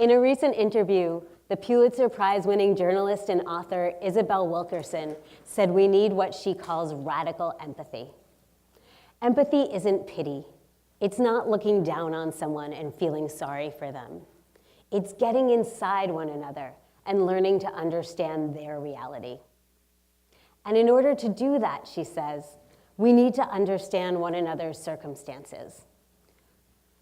In a recent interview, the Pulitzer Prize-winning journalist and author Isabel Wilkerson said we need what she calls radical empathy. Empathy isn't pity. It's not looking down on someone and feeling sorry for them. It's getting inside one another and learning to understand their reality. And in order to do that, she says, we need to understand one another's circumstances.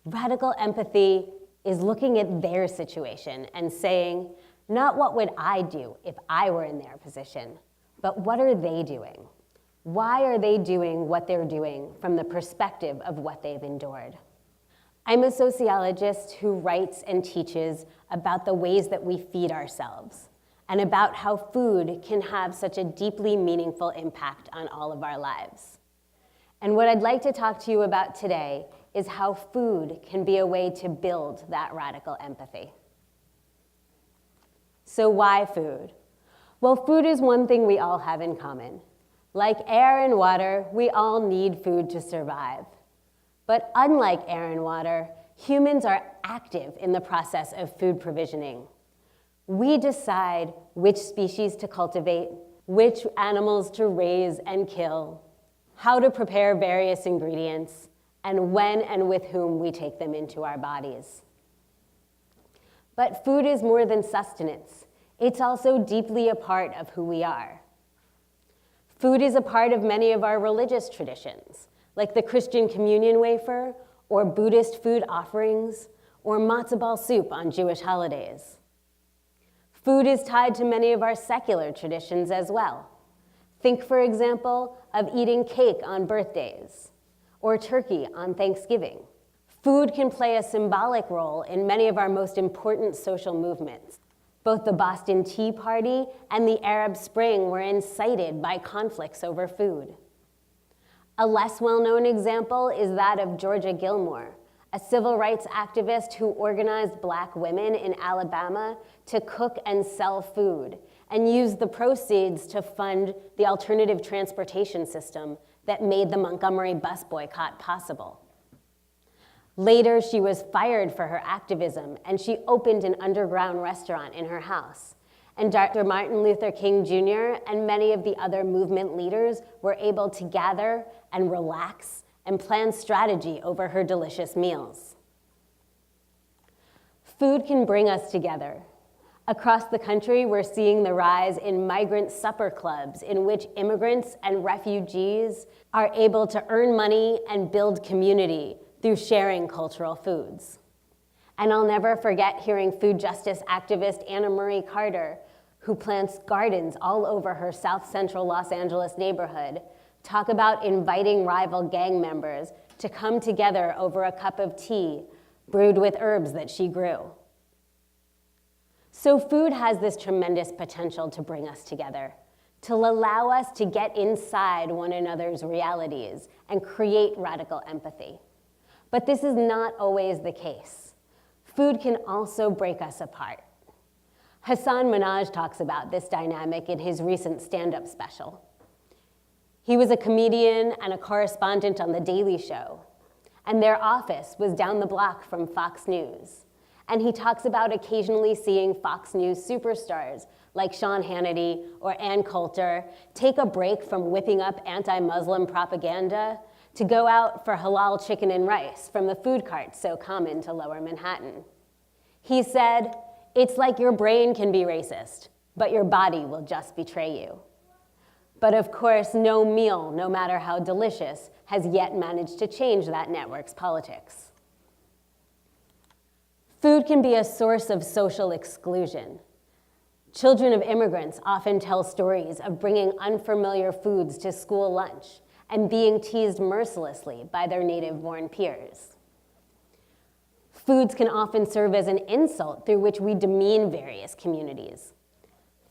Radical empathy is looking at their situation and saying, not what would I do if I were in their position, but what are they doing? Why are they doing what they're doing from the perspective of what they've endured? I'm a sociologist who writes and teaches about the ways that we feed ourselves and about how food can have such a deeply meaningful impact on all of our lives. And what I'd like to talk to you about today is how food can be a way to build that radical empathy. So why food? Well, food is one thing we all have in common. Like air and water, we all need food to survive. But unlike air and water, humans are active in the process of food provisioning. We decide which species to cultivate, which animals to raise and kill, how to prepare various ingredients, and when and with whom we take them into our bodies. But food is more than sustenance. It's also deeply a part of who we are. Food is a part of many of our religious traditions, like the Christian communion wafer, or Buddhist food offerings, or matzo ball soup on Jewish holidays. Food is tied to many of our secular traditions as well. Think, for example, of eating cake on birthdays, or turkey on Thanksgiving. Food can play a symbolic role in many of our most important social movements. Both the Boston Tea Party and the Arab Spring were incited by conflicts over food. A less well-known example is that of Georgia Gilmore, a civil rights activist who organized Black women in Alabama to cook and sell food and used the proceeds to fund the alternative transportation system that made the Montgomery bus boycott possible. Later, she was fired for her activism, and she opened an underground restaurant in her house. And Dr. Martin Luther King Jr. and many of the other movement leaders were able to gather and relax and plan strategy over her delicious meals. Food can bring us together. Across the country, we're seeing the rise in migrant supper clubs in which immigrants and refugees are able to earn money and build community through sharing cultural foods. And I'll never forget hearing food justice activist Anna Marie Carter, who plants gardens all over her South Central Los Angeles neighborhood, talk about inviting rival gang members to come together over a cup of tea brewed with herbs that she grew. So food has this tremendous potential to bring us together, to allow us to get inside one another's realities and create radical empathy. But this is not always the case. Food can also break us apart. Hassan Minhaj talks about this dynamic in his recent stand-up special. He was a comedian and a correspondent on The Daily Show, and their office was down the block from Fox News. And he talks about occasionally seeing Fox News superstars like Sean Hannity or Ann Coulter take a break from whipping up anti-Muslim propaganda to go out for halal chicken and rice from the food carts so common to Lower Manhattan. He said, "It's like your brain can be racist, but your body will just betray you." But of course, no meal, no matter how delicious, has yet managed to change that network's politics. Food can be a source of social exclusion. Children of immigrants often tell stories of bringing unfamiliar foods to school lunch and being teased mercilessly by their native-born peers. Foods can often serve as an insult through which we demean various communities.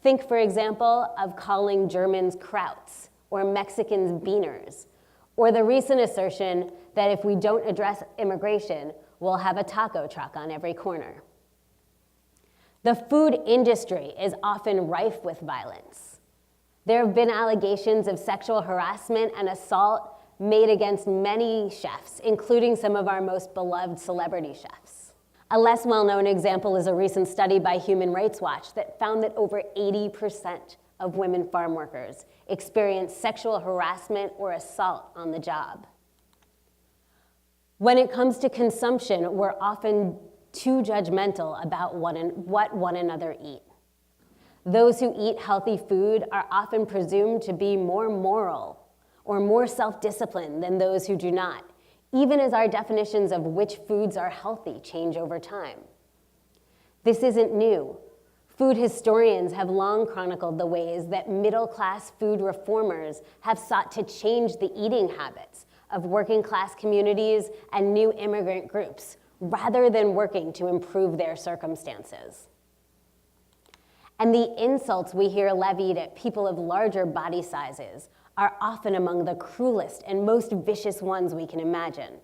Think, for example, of calling Germans Krauts or Mexicans Beaners, or the recent assertion that if we don't address immigration, we'll have a taco truck on every corner. The food industry is often rife with violence. There have been allegations of sexual harassment and assault made against many chefs, including some of our most beloved celebrity chefs. A less well-known example is a recent study by Human Rights Watch that found that over 80% of women farm workers experience sexual harassment or assault on the job. When it comes to consumption, we're often too judgmental about what one another eat. Those who eat healthy food are often presumed to be more moral or more self-disciplined than those who do not, even as our definitions of which foods are healthy change over time. This isn't new. Food historians have long chronicled the ways that middle-class food reformers have sought to change the eating habits of working-class communities and new immigrant groups, rather than working to improve their circumstances. And the insults we hear levied at people of larger body sizes are often among the cruelest and most vicious ones we can imagine.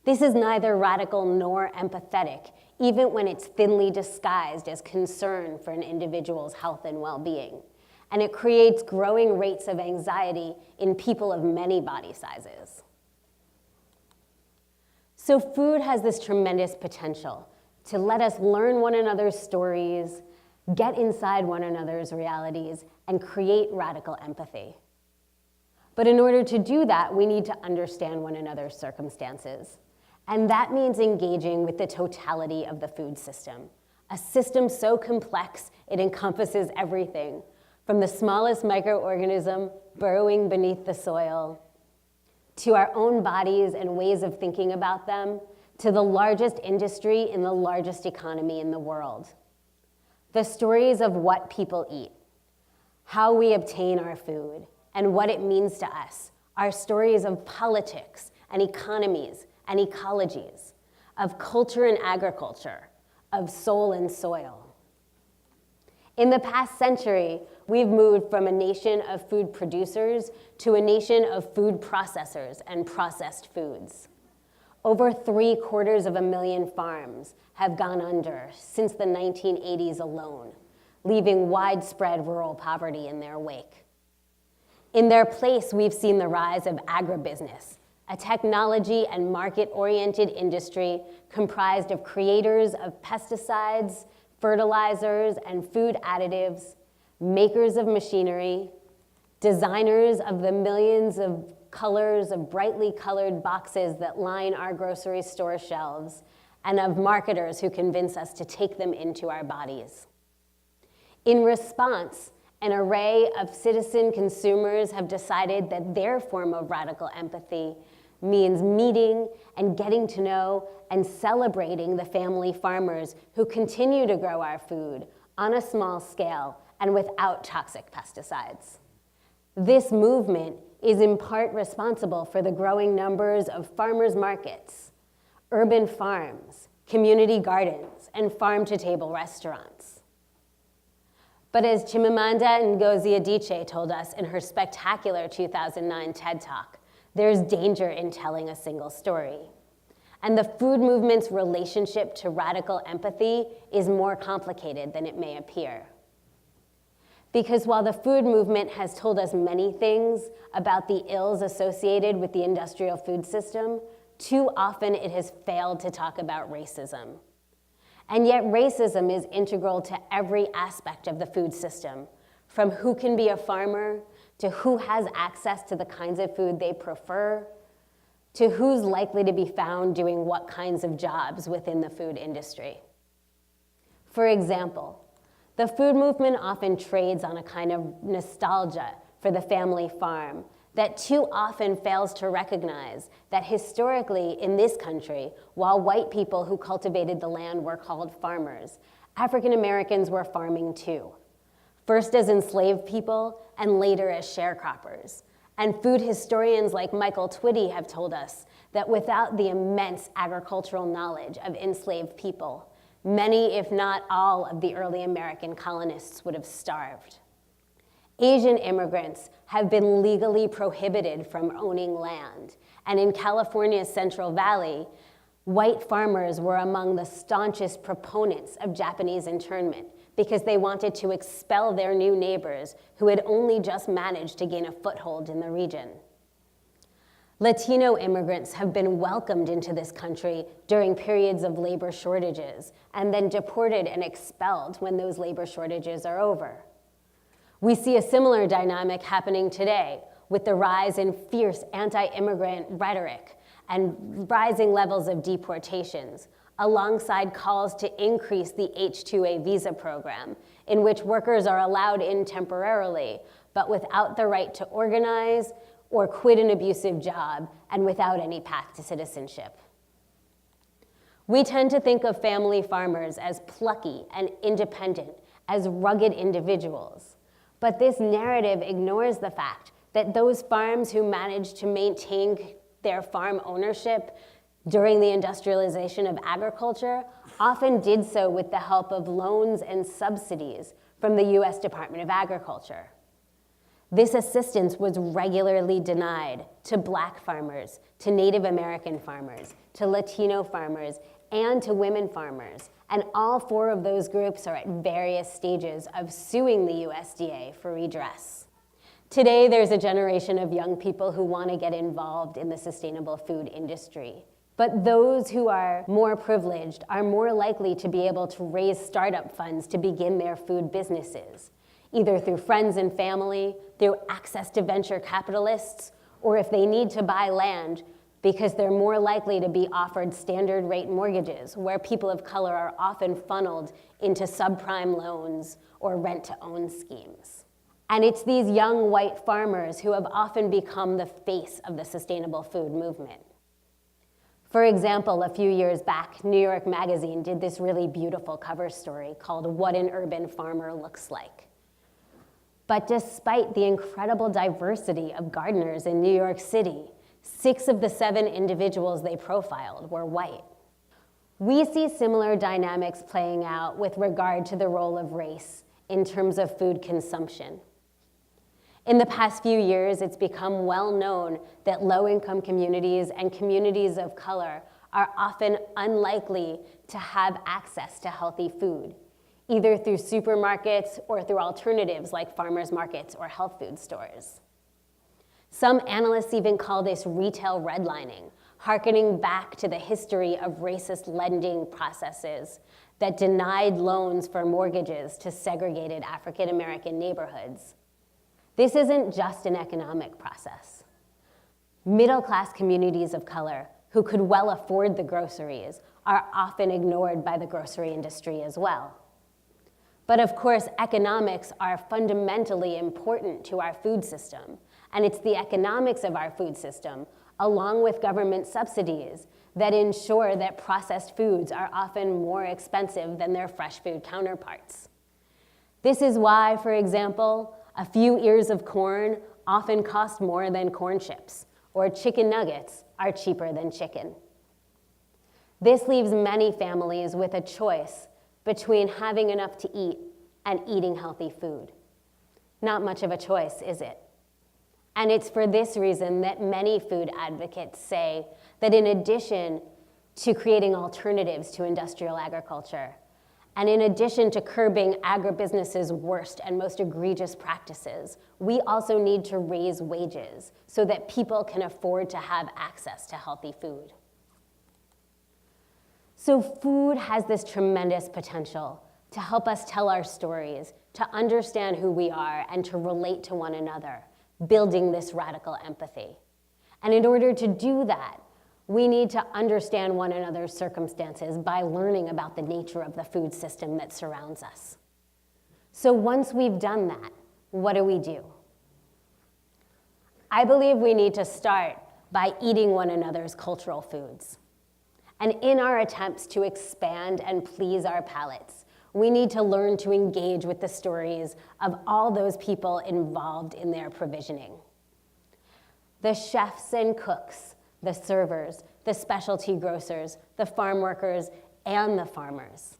This is neither radical nor empathetic, even when it's thinly disguised as concern for an individual's health and well-being. And it creates growing rates of anxiety in people of many body sizes. So food has this tremendous potential to let us learn one another's stories, get inside one another's realities, and create radical empathy. But in order to do that, we need to understand one another's circumstances. And that means engaging with the totality of the food system, a system so complex it encompasses everything, from the smallest microorganism burrowing beneath the soil, to our own bodies and ways of thinking about them, to the largest industry in the largest economy in the world. The stories of what people eat, how we obtain our food, and what it means to us are stories of politics and economies and ecologies, of culture and agriculture, of soul and soil. In the past century, we've moved from a nation of food producers to a nation of food processors and processed foods. Over 750,000 farms have gone under since the 1980s alone, leaving widespread rural poverty in their wake. In their place, we've seen the rise of agribusiness, a technology and market-oriented industry comprised of creators of pesticides, fertilizers, and food additives, makers of machinery, designers of the millions of colors of brightly colored boxes that line our grocery store shelves, and of marketers who convince us to take them into our bodies. In response, an array of citizen consumers have decided that their form of radical empathy means meeting and getting to know and celebrating the family farmers who continue to grow our food on a small scale and without toxic pesticides. This movement is in part responsible for the growing numbers of farmers markets, urban farms, community gardens, and farm-to-table restaurants. But as Chimamanda Ngozi Adichie told us in her spectacular 2009 TED Talk, there's danger in telling a single story. And the food movement's relationship to radical empathy is more complicated than it may appear. Because while the food movement has told us many things about the ills associated with the industrial food system, too often it has failed to talk about racism. And yet racism is integral to every aspect of the food system, from who can be a farmer, to who has access to the kinds of food they prefer, to who's likely to be found doing what kinds of jobs within the food industry. For example, the food movement often trades on a kind of nostalgia for the family farm that too often fails to recognize that historically in this country, while white people who cultivated the land were called farmers, African Americans were farming too, first as enslaved people and later as sharecroppers. And food historians like Michael Twitty have told us that without the immense agricultural knowledge of enslaved people, many, if not all, of the early American colonists would have starved. Asian immigrants have been legally prohibited from owning land, and in California's Central Valley, white farmers were among the staunchest proponents of Japanese internment because they wanted to expel their new neighbors who had only just managed to gain a foothold in the region. Latino immigrants have been welcomed into this country during periods of labor shortages and then deported and expelled when those labor shortages are over. We see a similar dynamic happening today with the rise in fierce anti-immigrant rhetoric and rising levels of deportations, alongside calls to increase the H-2A visa program, in which workers are allowed in temporarily, but without the right to organize or quit an abusive job and without any path to citizenship. We tend to think of family farmers as plucky and independent, as rugged individuals. But this narrative ignores the fact that those farms who managed to maintain their farm ownership during the industrialization of agriculture often did so with the help of loans and subsidies from the US Department of Agriculture. This assistance was regularly denied to Black farmers, to Native American farmers, to Latino farmers, and to women farmers. And all four of those groups are at various stages of suing the USDA for redress. Today, there's a generation of young people who want to get involved in the sustainable food industry. But those who are more privileged are more likely to be able to raise startup funds to begin their food businesses, either through friends and family, through access to venture capitalists, or if they need to buy land, because they're more likely to be offered standard rate mortgages where people of color are often funneled into subprime loans or rent-to-own schemes. And it's these young white farmers who have often become the face of the sustainable food movement. For example, a few years back, New York Magazine did this really beautiful cover story called "What an Urban Farmer Looks Like." But despite the incredible diversity of gardeners in New York City, 6 of the 7 individuals they profiled were white. We see similar dynamics playing out with regard to the role of race in terms of food consumption. In the past few years, it's become well known that low-income communities and communities of color are often unlikely to have access to healthy food, either through supermarkets or through alternatives like farmers markets or health food stores. Some analysts even call this retail redlining, hearkening back to the history of racist lending processes that denied loans for mortgages to segregated African American neighborhoods. This isn't just an economic process. Middle-class communities of color who could well afford the groceries are often ignored by the grocery industry as well. But of course, economics are fundamentally important to our food system, and it's the economics of our food system, along with government subsidies, that ensure that processed foods are often more expensive than their fresh food counterparts. This is why, for example, a few ears of corn often cost more than corn chips, or chicken nuggets are cheaper than chicken. This leaves many families with a choice between having enough to eat and eating healthy food. Not much of a choice, is it? And it's for this reason that many food advocates say that in addition to creating alternatives to industrial agriculture, and in addition to curbing agribusiness's worst and most egregious practices, we also need to raise wages so that people can afford to have access to healthy food. So food has this tremendous potential to help us tell our stories, to understand who we are, and to relate to one another, building this radical empathy. And in order to do that, we need to understand one another's circumstances by learning about the nature of the food system that surrounds us. So once we've done that, what do? I believe we need to start by eating one another's cultural foods. And in our attempts to expand and please our palates, we need to learn to engage with the stories of all those people involved in their provisioning. The chefs and cooks, the servers, the specialty grocers, the farm workers, and the farmers.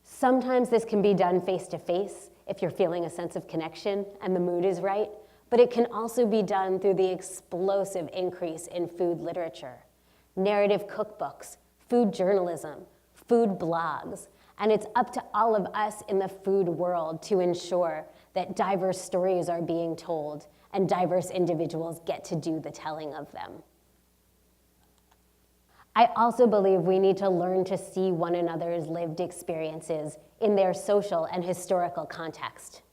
Sometimes this can be done face-to-face if you're feeling a sense of connection and the mood is right, but it can also be done through the explosive increase in food literature, narrative cookbooks, food journalism, food blogs, and it's up to all of us in the food world to ensure that diverse stories are being told and diverse individuals get to do the telling of them. I also believe we need to learn to see one another's lived experiences in their social and historical context.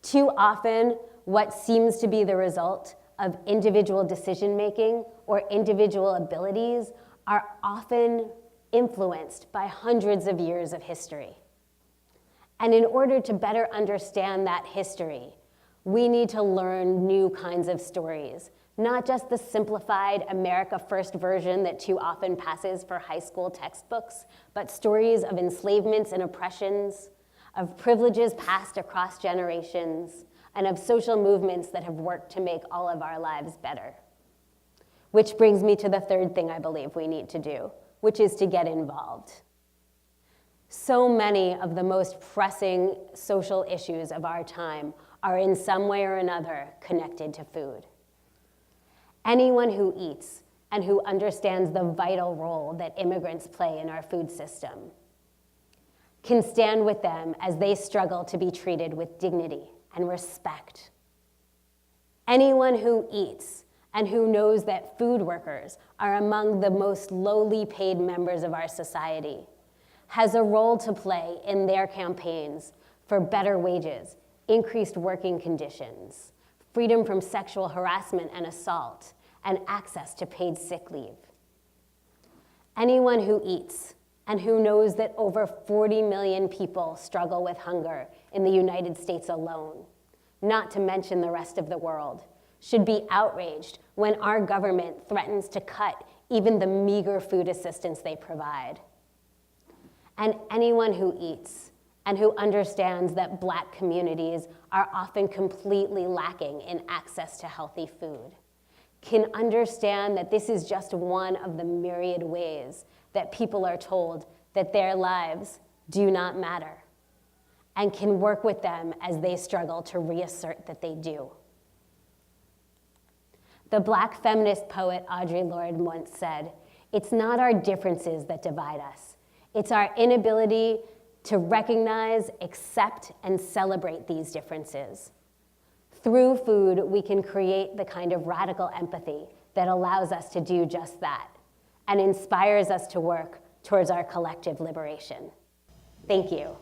Too often, what seems to be the result of individual decision-making or individual abilities are often influenced by hundreds of years of history. And in order to better understand that history, we need to learn new kinds of stories, not just the simplified America First version that too often passes for high school textbooks, but stories of enslavements and oppressions, of privileges passed across generations, and of social movements that have worked to make all of our lives better. Which brings me to the third thing I believe we need to do, which is to get involved. So many of the most pressing social issues of our time are in some way or another connected to food. Anyone who eats and who understands the vital role that immigrants play in our food system can stand with them as they struggle to be treated with dignity and respect. Anyone who eats and who knows that food workers are among the most lowly paid members of our society has a role to play in their campaigns for better wages, increased working conditions, freedom from sexual harassment and assault, and access to paid sick leave. Anyone who eats and who knows that over 40 million people struggle with hunger in the United States alone, not to mention the rest of the world, should be outraged when our government threatens to cut even the meager food assistance they provide. And anyone who eats and who understands that Black communities are often completely lacking in access to healthy food can understand that this is just one of the myriad ways that people are told that their lives do not matter, and can work with them as they struggle to reassert that they do. The Black feminist poet Audre Lorde once said, "It's not our differences that divide us. It's our inability to recognize, accept, and celebrate these differences." Through food, we can create the kind of radical empathy that allows us to do just that and inspires us to work towards our collective liberation. Thank you.